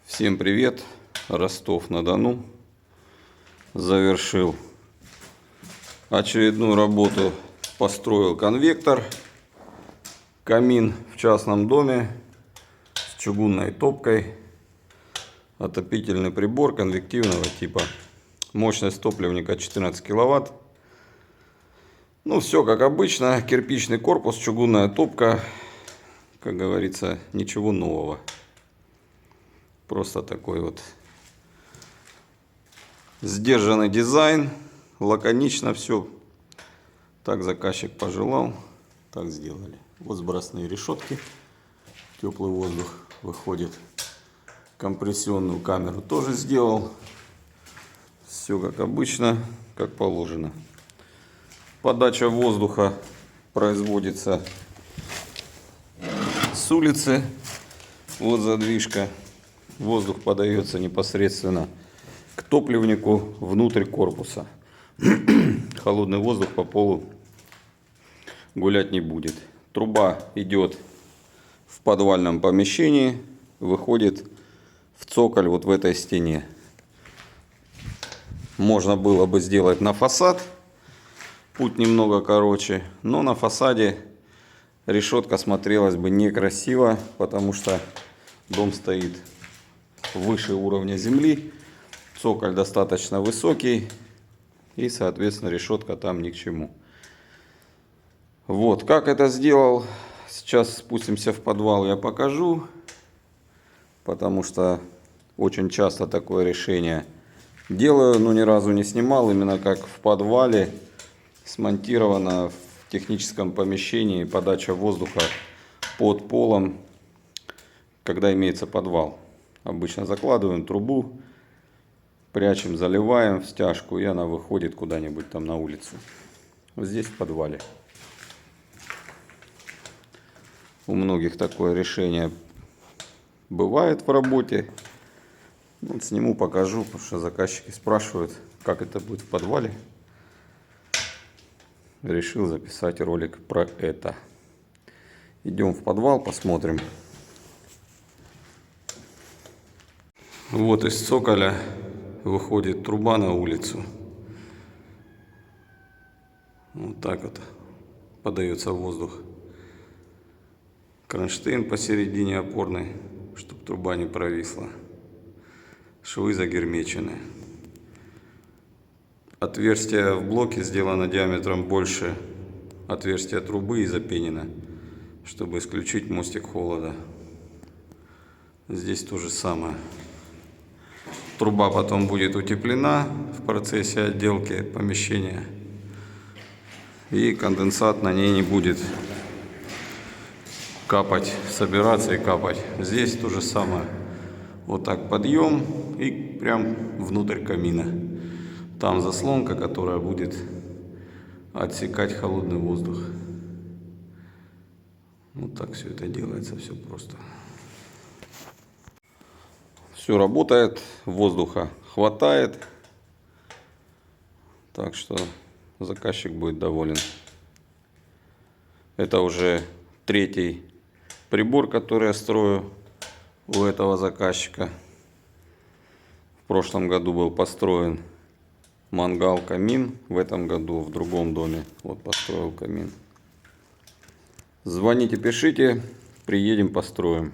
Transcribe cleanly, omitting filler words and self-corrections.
Всем привет! Ростов-на-Дону. Завершил очередную работу. Построил конвектор. Камин в частном доме с чугунной топкой. Отопительный прибор конвективного типа. Мощность топливника 14 киловатт. Ну, все как обычно. Кирпичный корпус, чугунная топка. Как говорится, ничего нового. Просто такой вот сдержанный дизайн. Лаконично все. Так заказчик пожелал. Так сделали. Вот сбросные решетки. Теплый воздух выходит. Компрессионную камеру тоже сделал. Все как обычно, как положено. Подача воздуха производится с улицы. Вот задвижка. Воздух подается непосредственно к топливнику внутрь корпуса. Холодный воздух по полу гулять не будет. Труба идет в подвальном помещении, выходит в цоколь вот в этой стене. Можно было бы сделать на фасад, путь немного короче, но на фасаде решетка смотрелась бы некрасиво, потому что дом стоит выше уровня земли, цоколь достаточно высокий и, соответственно, решетка там ни к чему. Вот, как это сделал, сейчас спустимся в подвал, я покажу, потому что очень часто такое решение делаю, но ни разу не снимал, именно как в подвале смонтировано в техническом помещении подача воздуха под полом, когда имеется подвал. Обычно закладываем трубу, прячем, заливаем в стяжку, и она выходит куда-нибудь там на улицу. Вот здесь в подвале. У многих такое решение бывает в работе. Вот сниму, покажу, потому что заказчики спрашивают, как это будет в подвале. Решил записать ролик про это. Идем в подвал, посмотрим. Вот из цоколя выходит труба на улицу. Вот так вот подается воздух. Кронштейн посередине опорный, чтобы труба не провисла. Швы загермечены. Отверстие в блоке сделано диаметром больше отверстия трубы и запенено, чтобы исключить мостик холода. Здесь то же самое. Труба потом будет утеплена в процессе отделки помещения. И конденсат на ней не будет капать, собираться и капать. Здесь то же самое. Вот так подъем и прям внутрь камина. Там заслонка, которая будет отсекать холодный воздух. Вот так все это делается, все просто. Все работает, воздуха хватает, так что заказчик будет доволен. Это уже третий прибор, который я строю у этого заказчика. В прошлом году был построен мангал, камин, в этом году в другом доме вот построил камин. Звоните, пишите, приедем, построим.